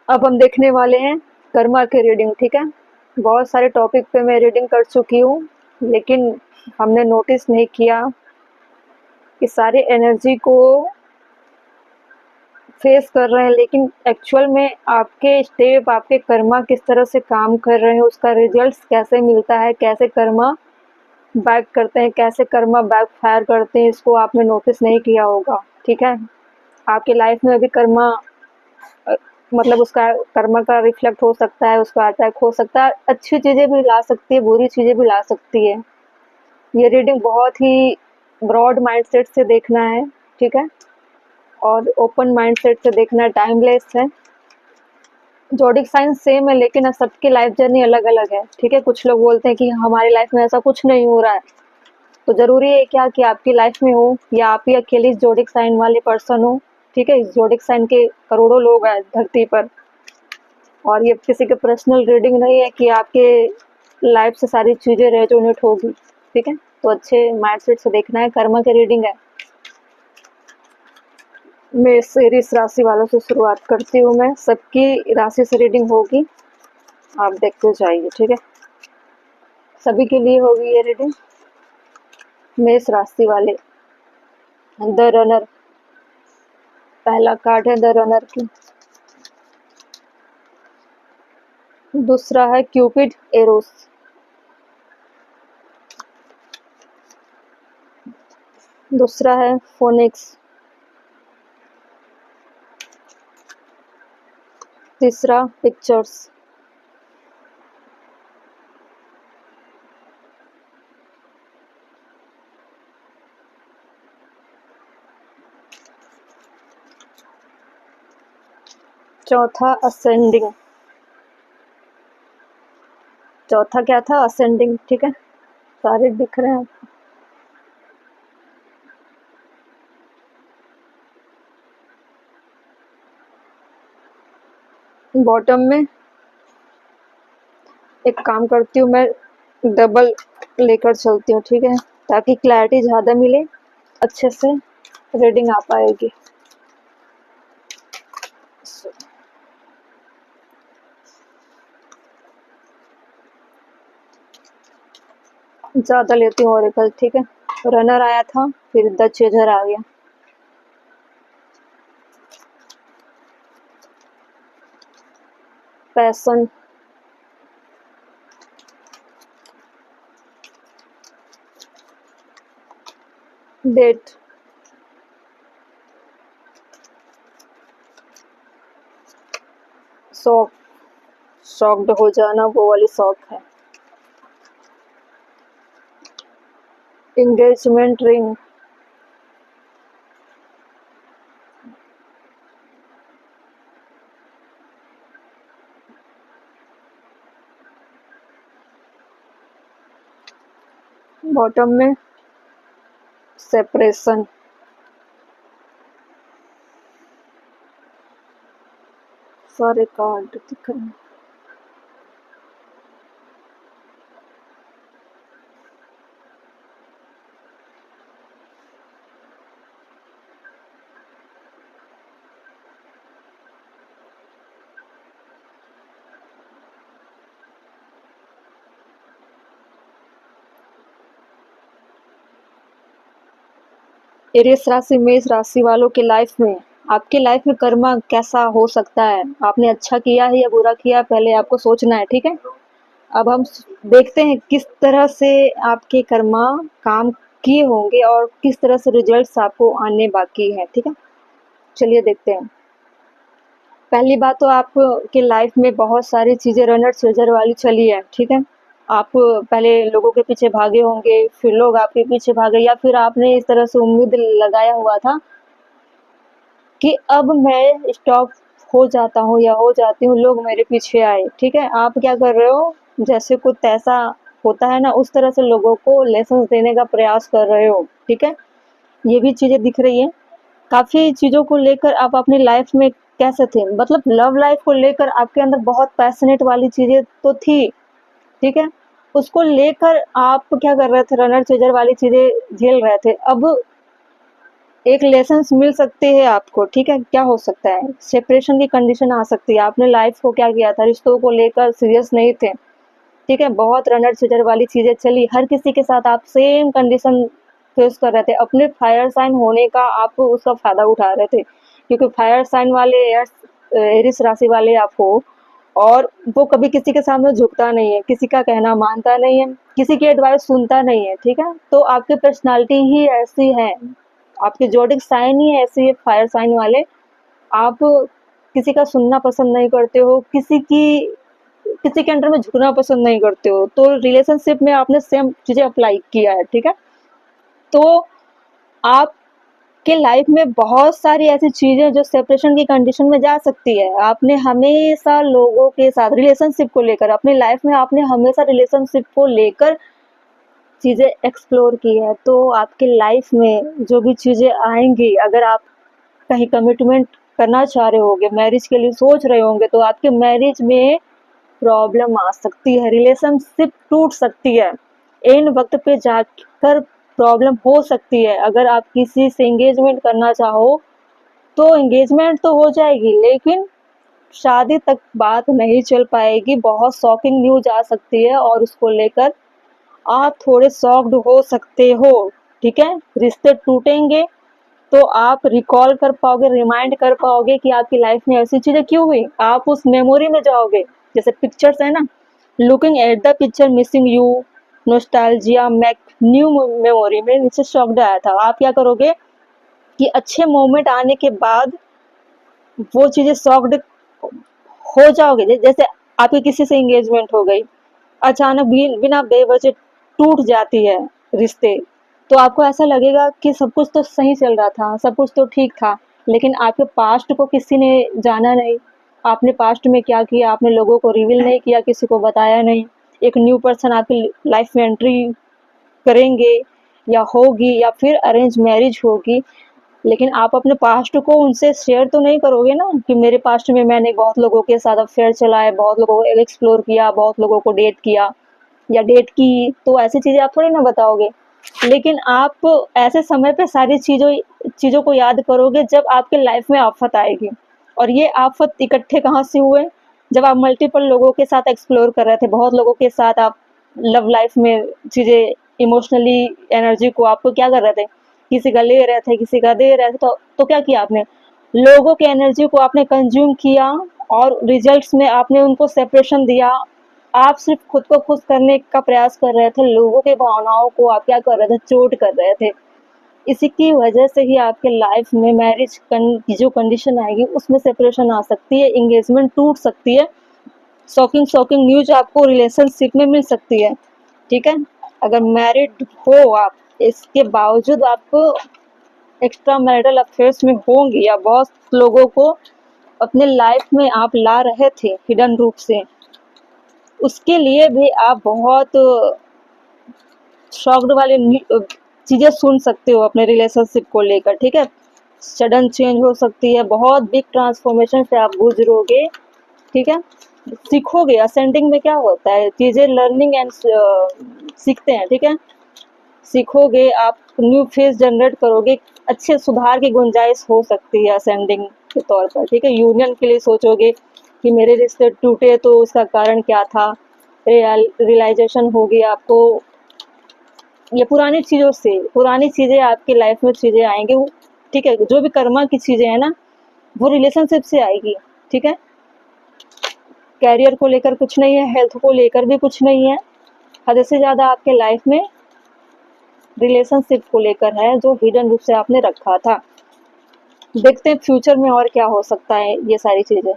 अब हम देखने वाले हैं कर्मा की रीडिंग। ठीक है, बहुत सारे टॉपिक पे मैं रीडिंग कर चुकी हूँ, लेकिन हमने नोटिस नहीं किया कि सारे एनर्जी को फेस कर रहे हैं, लेकिन एक्चुअल में आपके स्टेप, आपके कर्मा किस तरह से काम कर रहे हैं, उसका रिजल्ट्स कैसे मिलता है, कैसे कर्मा बैक करते हैं, कैसे कर्मा बैक फायर करते हैं, इसको आपने नोटिस नहीं किया होगा। ठीक है, आपकी लाइफ में अभी कर्मा मतलब उसका कर्मा का रिफ्लेक्ट हो सकता है, उसका अटैक हो सकता है, अच्छी चीज़ें भी ला सकती है, बुरी चीज़ें भी ला सकती है। ये रीडिंग बहुत ही ब्रॉड माइंडसेट से देखना है। ठीक है, और ओपन माइंडसेट से देखना है, टाइमलेस है। जोडिक साइन सेम है, लेकिन अब सबकी लाइफ जर्नी अलग अलग है। ठीक है, कुछ लोग बोलते हैं कि हमारी लाइफ में ऐसा कुछ नहीं हो रहा है, तो ज़रूरी है क्या कि आपकी लाइफ में हो, या आप ही अकेले इस जोडिक साइन वाले पर्सन हो। ठीक है, इस जोडिक साइन के करोड़ों लोग हैं धरती पर, और ये किसी के पर्सनल रीडिंग नहीं है कि आपके लाइफ से सारी चीज़ें रेजोनेट होगी। ठीक है, तो अच्छे माइंडसेट से देखना है, कर्मा की रीडिंग है। मैं सीरीज राशि वालों से शुरुआत करती हूँ, मैं सबकी राशि से रीडिंग होगी, आप देखते जाइए। ठीक है, सभी के लिए होगी ये रीडिंग। मेष राशि वाले, द रनर, पहला कार्ड है द रनर की। दूसरा है क्यूपिड एरोस। दूसरा है फोनिक्स। तीसरा पिक्चर्स। चौथा असेंडिंग। चौथा क्या था? असेंडिंग। ठीक है, सारे दिख रहे हैं। बॉटम में एक काम करती हूँ, मैं डबल लेकर चलती हूँ। ठीक है, ताकि क्लैरिटी ज़्यादा मिले, अच्छे से रीडिंग आ पाएगी। ज़्यादा लेती हूँ ओरेकल। ठीक है, रनर आया था, फिर द चेजर आ गया। पैसन, डेट, शॉक, शॉक्ड हो जाना, वो वाली शॉक है। एंगेजमेंट रिंग, बॉटम में सेपरेशन, सारे कार्ड दिख रहे हैं। एरियस राशि, मेष राशि वालों की लाइफ में, आपकी लाइफ में कर्मा कैसा हो सकता है, आपने अच्छा किया है या बुरा किया, पहले आपको सोचना है। ठीक है, अब हम देखते हैं किस तरह से आपके कर्मा काम किए होंगे और किस तरह से रिजल्ट्स आपको आने बाकी है। ठीक है, चलिए देखते हैं। पहली बात तो आपके लाइफ में बहुत सारी चीज़ें रनर चेजर वाली चली है। ठीक है, आप पहले लोगों के पीछे भागे होंगे, फिर लोग आपके पीछे भागे, या फिर आपने इस तरह से उम्मीद लगाया हुआ था कि अब मैं स्टॉप हो जाता हूँ या हो जाती हूँ, लोग मेरे पीछे आए। ठीक है, आप क्या कर रहे हो, जैसे कुछ ऐसा होता है ना, उस तरह से लोगों को लेसन देने का प्रयास कर रहे हो। ठीक है, ये भी चीज़ें दिख रही है। काफ़ी चीज़ों को लेकर आप अपनी लाइफ में कैसे थे, मतलब लव लाइफ को लेकर आपके अंदर बहुत पैशनेट वाली चीज़ें तो थी। ठीक है, उसको लेकर आप क्या कर रहे थे, रनर चेजर वाली चीज़ें झेल रहे थे। अब एक लेसन्स मिल सकते हैं आपको, ठीक है। क्या हो सकता है, सेपरेशन की कंडीशन आ सकती है। आपने लाइफ को क्या किया था, रिश्तों को लेकर सीरियस नहीं थे, ठीक है। बहुत रनर चिटर वाली चीज़ें चली, हर किसी के साथ आप सेम कंडीशन फेस कर रहे थे। अपने फायर साइन होने का आप उसका फ़ायदा उठा रहे थे, क्योंकि फायर साइन वाले एरिस राशि वाले आप हो, और वो कभी किसी के सामने झुकता नहीं है, किसी का कहना मानता नहीं है, किसी की एडवाइस सुनता नहीं है, ठीक है। तो आपकी पर्सनालिटी ही ऐसी है, आपके जोडिक साइन ही ऐसी है, फायर साइन वाले। आप किसी का सुनना पसंद नहीं करते हो, किसी के अंडर में झुकना पसंद नहीं करते हो। तो रिलेशनशिप में आपने सेम चीजें अप्लाई किया है, ठीक है। तो आपके लाइफ में बहुत सारी ऐसी चीजें जो सेपरेशन की कंडीशन में जा सकती है। आपने हमेशा लोगों के साथ रिलेशनशिप को लेकर, अपनी लाइफ में आपने हमेशा रिलेशनशिप को लेकर चीजें एक्सप्लोर की है। तो आपके लाइफ में जो भी चीजें आएंगी, अगर आप कहीं कमिटमेंट करना चाह रहे होंगे, मैरिज के लिए सोच रहे होंगे, तो आपके मैरिज में प्रॉब्लम आ सकती है, रिलेशनशिप टूट सकती है, इन वक्त पे जाकर प्रॉब्लम हो सकती है। अगर आप किसी से एंगेजमेंट करना चाहो तो एंगेजमेंट तो हो जाएगी, लेकिन शादी तक बात नहीं चल पाएगी। बहुत शॉकिंग न्यूज आ सकती है और उसको लेकर आप थोड़े शॉक्ड हो सकते हो, ठीक है। रिश्ते टूटेंगे तो आप रिकॉल कर पाओगे, रिमाइंड कर पाओगे कि आपकी लाइफ में ऐसी चीजें क्यों हुई। आप उस मेमोरी में जाओगे, जैसे पिक्चर्स है ना, looking at the picture missing you, nostalgia make new memory में नीचे शॉक्ड आया था। आप क्या करोगे कि अच्छे मोमेंट आने के बाद वो चीजें शॉक्ड हो जाओगे। जैसे आपकी किसी से एंगेजमेंट हो गई, अचानक बिना बेवजह टूट जाती है रिश्ते, तो आपको ऐसा लगेगा कि सब कुछ तो सही चल रहा था, सब कुछ तो ठीक था, लेकिन आपके पास्ट को किसी ने जाना नहीं। आपने पास्ट में क्या किया, आपने लोगों को रिवील नहीं किया, किसी को बताया नहीं। एक न्यू पर्सन आपकी लाइफ में एंट्री करेंगे या होगी, या फिर अरेंज मैरिज होगी, लेकिन आप अपने पास्ट को उनसे शेयर तो नहीं करोगे ना, कि मेरे पास्ट में मैंने बहुत लोगों के साथ अफेयर चलाए, बहुत लोगों को एक्सप्लोर किया, बहुत लोगों को डेट किया या डेट की, तो ऐसी चीज़ें आप थोड़ी ना बताओगे। लेकिन आप ऐसे समय पे सारी चीज़ों को याद करोगे जब आपके लाइफ में आफत आएगी। और ये आफत इकट्ठे कहाँ से हुए, जब आप मल्टीपल लोगों के साथ एक्सप्लोर कर रहे थे, बहुत लोगों के साथ आप लव लाइफ में चीज़ें, इमोशनली एनर्जी को आपको क्या कर रहे थे, किसी का ले रहे थे, किसी का दे रहे थे। तो क्या किया आपने, लोगों की एनर्जी को आपने कंज्यूम किया, और रिजल्ट्स में आपने उनको सेपरेशन दिया। आप सिर्फ खुद को खुश करने का प्रयास कर रहे थे, लोगों के भावनाओं को आप क्या कर रहे थे, चोट कर रहे थे। इसी की वजह से ही आपके लाइफ में मैरिज की जो कंडीशन आएगी उसमें सेपरेशन आ सकती है, एंगेजमेंट टूट सकती है, शॉकिंग शॉकिंग न्यूज आपको रिलेशनशिप में मिल सकती है, ठीक है। अगर मैरिड हो आप, इसके बावजूद आप एक्स्ट्रा मैरिटल अफेयर्स में होंगे, या बहुत लोगों को अपने लाइफ में आप ला रहे थे हिडन रूप से, उसके लिए भी आप बहुत शॉक्ड वाले चीज़ें सुन सकते हो अपने रिलेशनशिप को लेकर, ठीक है। सडन चेंज हो सकती है, बहुत बिग ट्रांसफॉर्मेशन से आप गुजरोगे, ठीक है। सीखोगे, असेंडिंग में क्या होता है, चीज़ें लर्निंग एंड सीखते हैं, ठीक है। सीखोगे, आप न्यू फेस जनरेट करोगे, अच्छे सुधार की गुंजाइश हो सकती है असेंडिंग के तौर पर, ठीक है। यूनियन के लिए सोचोगे कि मेरे रिश्ते टूटे तो उसका कारण क्या था, रियलाइजेशन होगी आपको। ये पुरानी चीज़ों से, पुरानी चीज़ें आपकी लाइफ में चीज़ें आएंगी, ठीक है। जो भी कर्मा की चीज़ें हैं ना, वो रिलेशनशिप से आएगी, ठीक है। कैरियर को लेकर कुछ नहीं है, हेल्थ को लेकर भी कुछ नहीं है, हद से ज़्यादा आपके लाइफ में रिलेशनशिप को लेकर है, जो हिडन रूप से आपने रखा था। देखते हैं फ्यूचर में और क्या हो सकता है। ये सारी चीज़ें,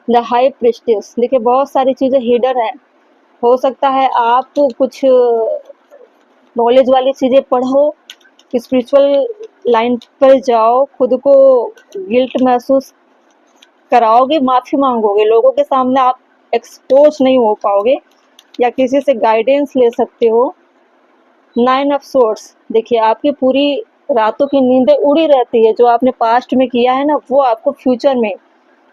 द हाई प्रिस्टेस, देखिए बहुत सारी चीज़ें हिडन है। हो सकता है आप कुछ नॉलेज वाली चीज़ें पढ़ो, स्पिरिचुअल लाइन पर जाओ, खुद को गिल्ट महसूस कराओगे, माफ़ी मांगोगे, लोगों के सामने आप एक्सपोज नहीं हो पाओगे, या किसी से गाइडेंस ले सकते हो। 9 ऑफ सोर्स, देखिए आपकी पूरी रातों की नींदें उड़ी रहती है, जो आपने पास्ट में किया है ना, वो आपको फ्यूचर में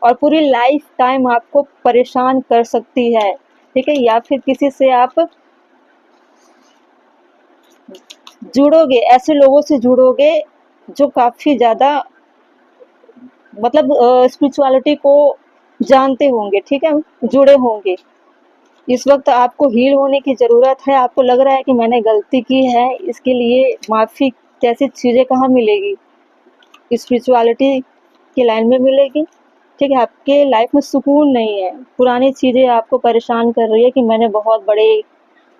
और पूरी लाइफ टाइम आपको परेशान कर सकती है, ठीक है। या फिर किसी से आप जुड़ोगे, ऐसे लोगों से जुड़ोगे जो काफ़ी ज़्यादा मतलब स्पिरिचुअलिटी को जानते होंगे, ठीक है, जुड़े होंगे। इस वक्त आपको हील होने की ज़रूरत है। आपको लग रहा है कि मैंने गलती की है, इसके लिए माफ़ी जैसी चीज़ें कहाँ मिलेगी, स्पिरिचुअलिटी की लाइन में मिलेगी। ठीक है, आपके लाइफ में सुकून नहीं है, पुरानी चीज़ें आपको परेशान कर रही है कि मैंने बहुत बड़े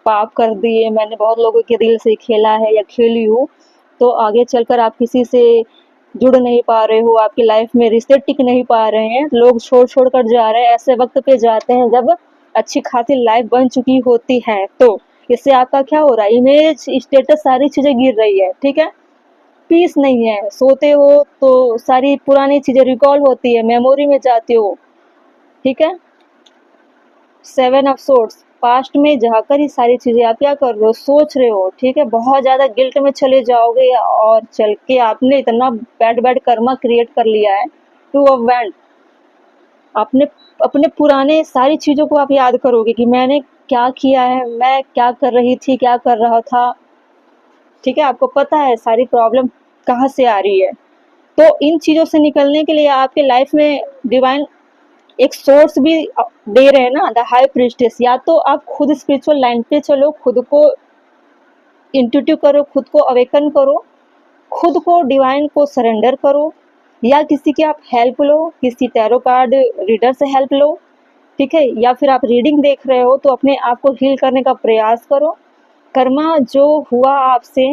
पाप कर दिए, मैंने बहुत लोगों के दिल से खेला है या खेली हूँ, तो आगे चलकर आप किसी से जुड़ नहीं पा रहे हो, आपकी लाइफ में रिश्ते टिक नहीं पा रहे हैं, लोग छोड़ कर जा रहे हैं। ऐसे वक्त पे जाते हैं जब अच्छी खासी लाइफ बन चुकी होती है, तो इससे आपका क्या हो रहा है, इमेज, स्टेटस, सारी चीज़ें गिर रही है। ठीक है, पीस नहीं है, सोते हो तो सारी पुरानी चीज़ें रिकॉल होती है, मेमोरी में जाते हो। ठीक है, 7 ऑफ सोर्ड्स, पास्ट में जाकर ही सारी चीज़ें आप क्या कर रहे हो, सोच रहे हो। ठीक है, बहुत ज़्यादा गिल्ट में चले जाओगे और चल के आपने इतना बैड बैड कर्मा क्रिएट कर लिया है। 2 ऑफ वैंड, आपने अपने पुराने सारी चीज़ों को आप याद करोगे कि मैंने क्या किया है, मैं क्या कर रही थी, क्या कर रहा था। ठीक है, आपको पता है सारी प्रॉब्लम कहाँ से आ रही है। तो इन चीज़ों से निकलने के लिए आपके लाइफ में डिवाइन एक सोर्स भी दे रहे हैं ना, द हाई प्रीस्टेस। या तो आप खुद स्पिरिचुअल लाइन पे चलो, खुद को इंट्यूटिव करो, खुद को अवेकन करो, खुद को डिवाइन को सरेंडर करो, या किसी की आप हेल्प लो, किसी टैरो कार्ड रीडर से हेल्प लो। ठीक है, या फिर आप रीडिंग देख रहे हो तो अपने आप को हील करने का प्रयास करो। कर्मा जो हुआ आपसे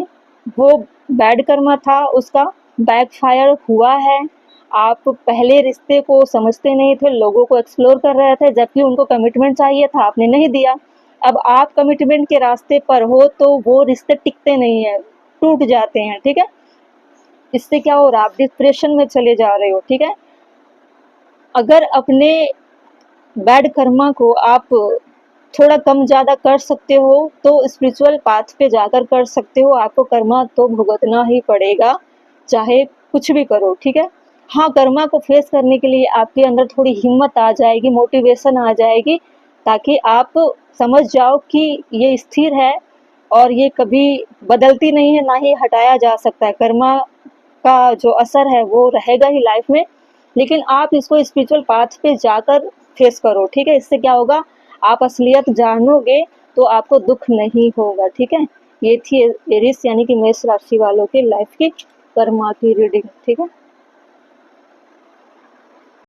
वो बैड कर्मा था, उसका बैकफायर हुआ है। आप पहले रिश्ते को समझते नहीं थे, लोगों को एक्सप्लोर कर रहे थे, जबकि उनको कमिटमेंट चाहिए था, आपने नहीं दिया। अब आप कमिटमेंट के रास्ते पर हो तो वो रिश्ते टिकते नहीं है, टूट जाते हैं। ठीक है, इससे क्या हो रहा है, आप डिप्रेशन में चले जा रहे हो। ठीक है, अगर अपने बैड कर्मा को आप थोड़ा कम ज़्यादा कर सकते हो तो स्पिरिचुअल पाथ पे जाकर कर सकते हो। आपको कर्मा तो भुगतना ही पड़ेगा, चाहे कुछ भी करो। ठीक है, हाँ, कर्मा को फेस करने के लिए आपके अंदर थोड़ी हिम्मत आ जाएगी, मोटिवेशन आ जाएगी, ताकि आप समझ जाओ कि ये स्थिर है और ये कभी बदलती नहीं है, ना ही हटाया जा सकता है। कर्मा का जो असर है वो रहेगा ही लाइफ में, लेकिन आप इसको स्पिरिचुअल पाथ पे जाकर फेस करो। ठीक है, इससे क्या होगा, आप असलियत जानोगे तो आपको दुख नहीं होगा। ठीक है, ये थी एरिस यानी कि मेष राशि वालों के लाइफ की कर्मा की रीडिंग। ठीक है।